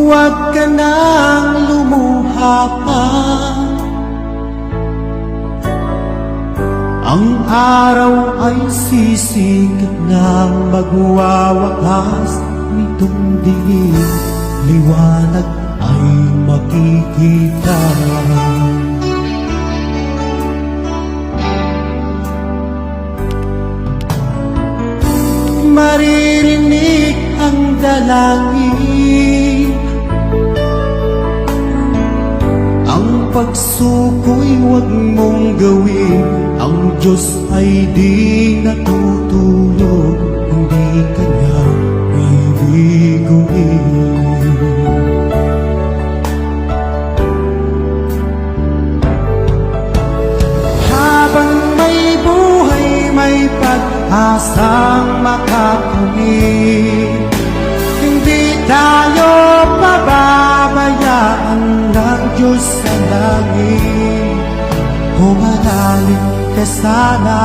Huwag ka nang lumuha pa. Ang araw ay sisikat na magwawakas nitong dilim, liwanag ay makikita. Maririnig ang dalangin, ang pagsuko'y huwag mong gawin. Ang Diyos ay di natutulog, hindi ka niya bibiguin. Habang may buhay, may pag-asang makakamit. Hindi tayo pababayaan ng Diyos sa langit. Humanalig ka sana